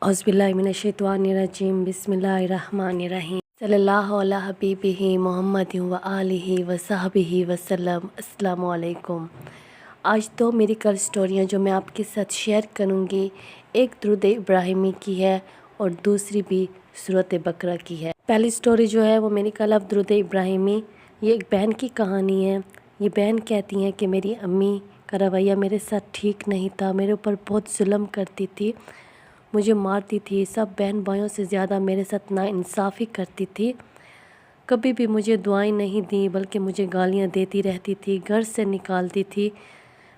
औज़ुबिल्लाहिमिनश्शैतानिर्रजीम बिस्मिल्लाहिर्रहमानिर्रहीम सल्लल्लाहु अला हबीबिही मुहम्मद व आलिहि व सहबिही वसल्लम। अस्सलामु अलैकुम। आज दो मेरी कल स्टोरियाँ जो मैं आपके साथ शेयर करूँगी, एक दुरूद इब्राहिमी की है और दूसरी भी सूरत बकरा की है। पहली स्टोरी जो है वो मेरी कल अब दुरूद इब्राहिमी, ये एक बहन की कहानी है। ये बहन कहती हैं कि मेरी अम्मी का रवैया मेरे साथ ठीक नहीं था, मेरे ऊपर बहुत जुल्म करती थी, मुझे मारती थी, सब बहन भाइयों से ज़्यादा मेरे साथ नाइंसाफ़ी करती थी। कभी भी मुझे दुआएं नहीं दी बल्कि मुझे गालियां देती रहती थी, घर से निकालती थी।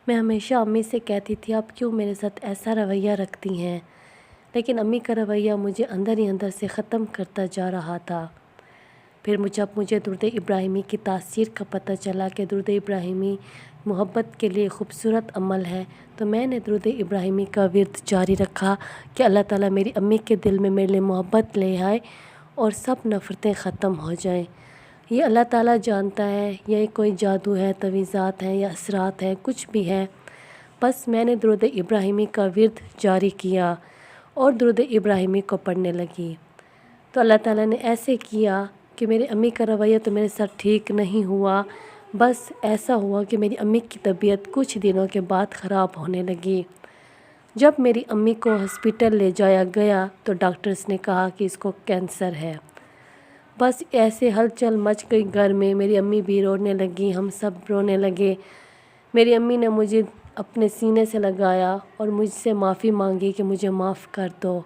मैं हमेशा अम्मी से कहती थी आप क्यों मेरे साथ ऐसा रवैया रखती हैं, लेकिन अम्मी का रवैया मुझे अंदर ही अंदर से ख़त्म करता जा रहा था। फिर जब मुझे दुरूद इब्राहिमी की तासीर का पता चला कि दुरूद इब्राहिमी मोहब्बत के लिए ख़ूबसूरत अमल है, तो मैंने दुरूद इब्राहिमी का विर्द जारी रखा कि अल्लाह ताला मेरी अम्मी के दिल में मेरे लिए मोहब्बत ले आए और सब नफ़रतें ख़त्म हो जाएं। ये अल्लाह ताला जानता है, ये कोई जादू है, तवीज़ात हैं या असरात हैं, कुछ भी है। बस मैंने दुरूद इब्राहिमी का विर्द जारी किया और दुरूद इब्राहिमी को पढ़ने लगी, तो अल्लाह ताला ने ऐसे किया कि मेरी अम्मी का रवैया तो मेरे साथ ठीक नहीं हुआ। बस ऐसा हुआ कि मेरी अम्मी की तबीयत कुछ दिनों के बाद ख़राब होने लगी। जब मेरी अम्मी को हॉस्पिटल ले जाया गया तो डॉक्टर्स ने कहा कि इसको कैंसर है। बस ऐसे हलचल मच गई घर में, मेरी अम्मी भी रोने लगी, हम सब रोने लगे। मेरी अम्मी ने मुझे अपने सीने से लगाया और मुझसे माफ़ी मांगी कि मुझे माफ़ कर दो।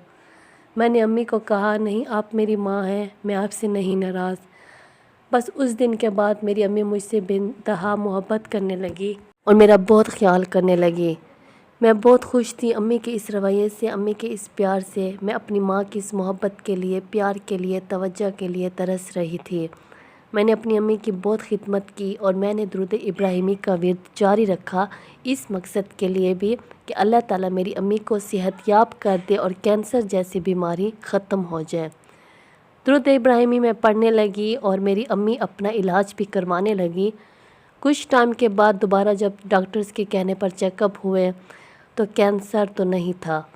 मैंने अम्मी को कहा नहीं, आप मेरी माँ हैं, मैं आपसे नहीं नाराज़। बस उस दिन के बाद मेरी अम्मी मुझसे बेइंतहा मोहब्बत करने लगी और मेरा बहुत ख्याल करने लगी। मैं बहुत खुश थी अम्मी के इस रवैये से, अम्मी के इस प्यार से। मैं अपनी माँ की इस मोहब्बत के लिए, प्यार के लिए, तवज्जो के लिए तरस रही थी। मैंने अपनी अम्मी की बहुत खिदमत की और मैंने दुरूद इब्राहिमी का विर्द जारी रखा इस मकसद के लिए भी कि अल्लाह ताला मेरी अम्मी को सेहतयाब कर दे और कैंसर जैसी बीमारी ख़त्म हो जाए। दुरूद इब्राहिमी मैं पढ़ने लगी और मेरी अम्मी अपना इलाज भी करवाने लगी। कुछ टाइम के बाद दोबारा जब डॉक्टर्स के कहने पर चेकअप हुए तो कैंसर तो नहीं था।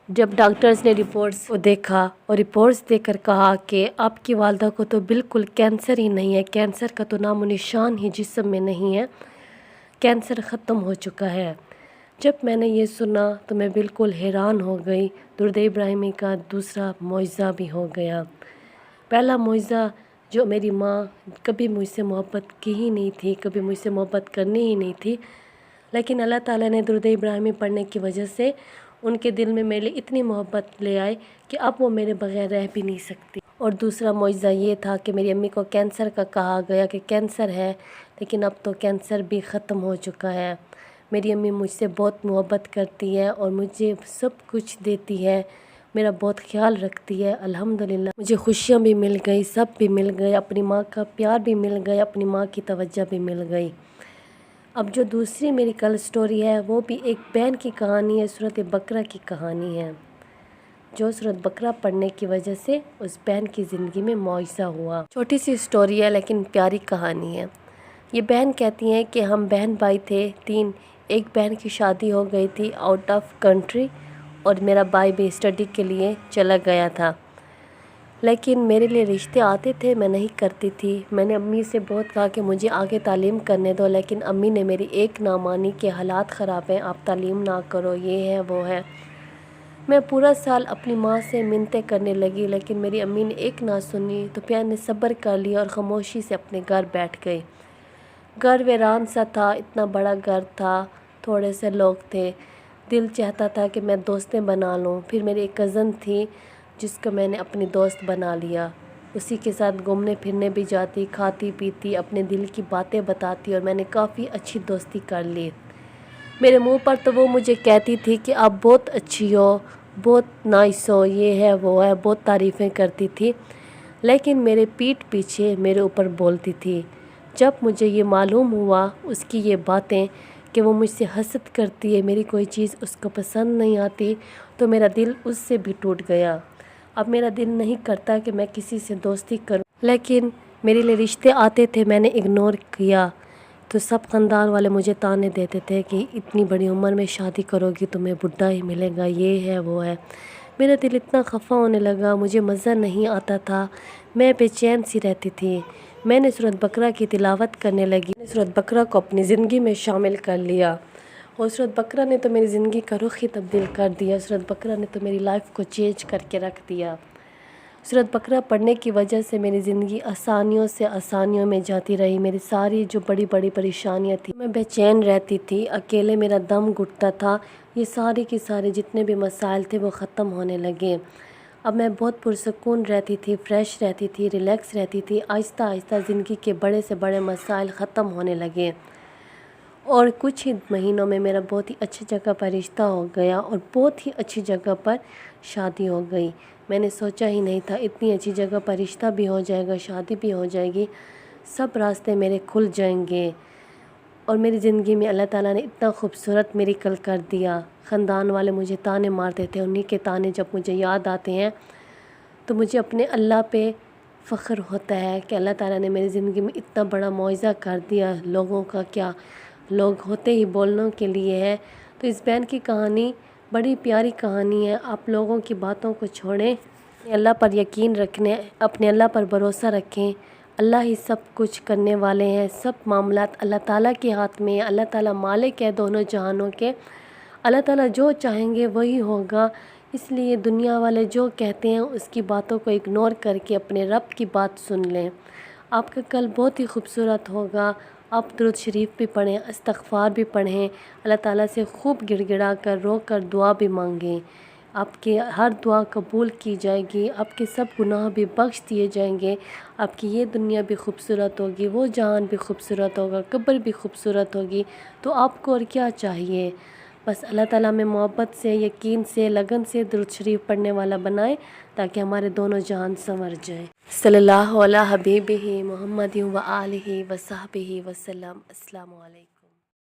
जब डॉक्टर्स ने रिपोर्ट्स को देखा और रिपोर्ट्स देखकर कहा कि आपकी वालदा को तो बिल्कुल कैंसर ही नहीं है, कैंसर का तो नामो निशान ही जिस्म में नहीं है, कैंसर ख़त्म हो चुका है। जब मैंने ये सुना तो मैं बिल्कुल हैरान हो गई। दुरूद इब्राहिमी का दूसरा मौइज़ा भी हो गया। पहला मौइज़ा जो मेरी माँ कभी मुझसे मोहब्बत की ही नहीं थी, कभी मुझसे मोहब्बत करनी ही नहीं थी, लेकिन अल्लाह ताला ने दुरूद इब्राहिमी पढ़ने की वजह से उनके दिल में मेरे लिए इतनी मोहब्बत ले आए कि अब वो मेरे बग़ैर रह भी नहीं सकती। और दूसरा मौइज़ा ये था कि मेरी अम्मी को कैंसर का कहा गया कि कैंसर है, लेकिन अब तो कैंसर भी ख़त्म हो चुका है। मेरी अम्मी मुझसे बहुत मोहब्बत करती है और मुझे सब कुछ देती है, मेरा बहुत ख्याल रखती है। अल्हम्दुलिल्लाह मुझे खुशियाँ भी मिल गई, सब भी मिल गए, अपनी माँ का प्यार भी मिल गया, अपनी माँ की तवज्जो भी मिल गई। अब जो दूसरी मेरी कल स्टोरी है वो भी एक बहन की कहानी है, सूरत बकरा की कहानी है, जो सूरत बकरा पढ़ने की वजह से उस बहन की ज़िंदगी में मुआवजा हुआ। छोटी सी स्टोरी है लेकिन प्यारी कहानी है। ये बहन कहती हैं कि हम बहन भाई थे 3। एक बहन की शादी हो गई थी आउट ऑफ कंट्री और मेरा भाई भी स्टडी के लिए चला गया था, लेकिन मेरे लिए रिश्ते आते थे, मैं नहीं करती थी। मैंने अम्मी से बहुत कहा कि मुझे आगे तालीम करने दो, लेकिन अम्मी ने मेरी एक ना मानी कि हालात ख़राब हैं, आप तालीम ना करो, ये है वो है। मैं पूरा साल अपनी माँ से मिन्नतें करने लगी, लेकिन मेरी अम्मी ने एक ना सुनी, तो फिर मैंने सब्र कर लिया और ख़ामोशी से अपने घर बैठ गई। घर वीरान सा था, इतना बड़ा घर था, थोड़े से लोग थे। दिल चाहता था कि मैं दोस्तें बना लूँ। फिर मेरी एक कज़न थी जिसको मैंने अपनी दोस्त बना लिया, उसी के साथ घूमने फिरने भी जाती, खाती पीती, अपने दिल की बातें बताती और मैंने काफ़ी अच्छी दोस्ती कर ली। मेरे मुंह पर तो वो मुझे कहती थी कि आप बहुत अच्छी हो, बहुत नाइस हो, ये है वो है, बहुत तारीफ़ें करती थी, लेकिन मेरे पीठ पीछे मेरे ऊपर बोलती थी। जब मुझे ये मालूम हुआ उसकी ये बातें कि वो मुझसे हसद करती है, मेरी कोई चीज़ उसको पसंद नहीं आती, तो मेरा दिल उससे भी टूट गया। अब मेरा दिल नहीं करता कि मैं किसी से दोस्ती करूं, लेकिन मेरे लिए रिश्ते आते थे, मैंने इग्नोर किया। तो सब ख़ानदान वाले मुझे ताने देते थे कि इतनी बड़ी उम्र में शादी करोगी तुम्हें बुढ़ा ही मिलेगा, ये है वो है। میرا دل اتنا خفا ہونے لگا، مجھے مزہ نہیں آتا تھا، میں بے چین سی رہتی تھی۔ میں نے سورۃ بقرہ کی تلاوت کرنے لگی، میں نے سورۃ بقرہ کو اپنی زندگی میں شامل کر لیا، اور سورۃ بقرہ نے تو میری زندگی کا رخ ہی تبدیل کر دیا۔ سورۃ بقرہ نے تو میری لائف کو چینج کر کے رکھ دیا۔ سورۃ بقرہ پڑھنے کی وجہ سے میری زندگی آسانیوں سے آسانیوں میں جاتی رہی۔ میری ساری جو بڑی بڑی پریشانیاں تھیں، میں بے چین رہتی تھی، اکیلے میرا دم گھٹتا تھا، یہ سارے کے سارے جتنے بھی مسائل تھے وہ ختم ہونے لگے۔ اب میں بہت پرسکون رہتی تھی، فریش رہتی تھی، ریلیکس رہتی تھی۔ آہستہ آہستہ زندگی کے بڑے سے بڑے مسائل ختم ہونے لگے، اور کچھ ہی مہینوں میں میرا بہت ہی اچھی جگہ پر رشتہ ہو گیا، اور بہت ہی اچھی جگہ پر شادی ہو گئی۔ میں نے سوچا ہی نہیں تھا اتنی اچھی جگہ پر رشتہ بھی ہو جائے گا، شادی بھی ہو جائے گی، سب راستے میرے کھل جائیں گے، اور میری زندگی میں اللہ تعالیٰ نے اتنا خوبصورت میریکل کر دیا۔ خاندان والے مجھے طعنے مارتے تھے، انہی کے طعنے جب مجھے یاد آتے ہیں تو مجھے اپنے اللہ پہ فخر ہوتا ہے کہ اللہ تعالیٰ نے میری زندگی میں اتنا بڑا معجزہ کر دیا۔ لوگوں کا کیا، لوگ ہوتے ہی بولنے کے لیے ہے۔ تو اس بہن کی کہانی بڑی پیاری کہانی ہے۔ آپ لوگوں کی باتوں کو چھوڑیں، اپنے اللہ پر یقین رکھنے، اپنے اللہ پر بھروسہ رکھیں۔ اللہ ہی سب کچھ کرنے والے ہیں، سب معاملات اللہ تعالیٰ کے ہاتھ میں ہیں۔ اللہ تعالیٰ مالک ہے دونوں جہانوں کے، اللہ تعالیٰ جو چاہیں گے وہی ہوگا۔ اس لیے دنیا والے جو کہتے ہیں اس کی باتوں کو اگنور کر کے اپنے رب کی بات سن لیں۔ آپ کا کل بہت ہی خوبصورت ہوگا۔ آپ درود شریف بھی پڑھیں، استغفار بھی پڑھیں، اللہ تعالیٰ سے خوب گڑ گڑا کر رو کر دعا بھی مانگیں۔ آپ کی ہر دعا قبول کی جائے گی، آپ کے سب گناہ بھی بخش دیے جائیں گے، آپ کی یہ دنیا بھی خوبصورت ہوگی، وہ جہان بھی خوبصورت ہوگا، قبر بھی خوبصورت ہوگی۔ تو آپ کو اور کیا چاہیے؟ بس اللہ تعالیٰ میں محبت سے، یقین سے، لگن سے درود شریف پڑھنے والا بنائے تاکہ ہمارے دونوں جہان سنور جائیں۔ صلی اللہ علیہ حبیبہ محمد و آلہ و صحبہ وسلم۔ السلام علیکم۔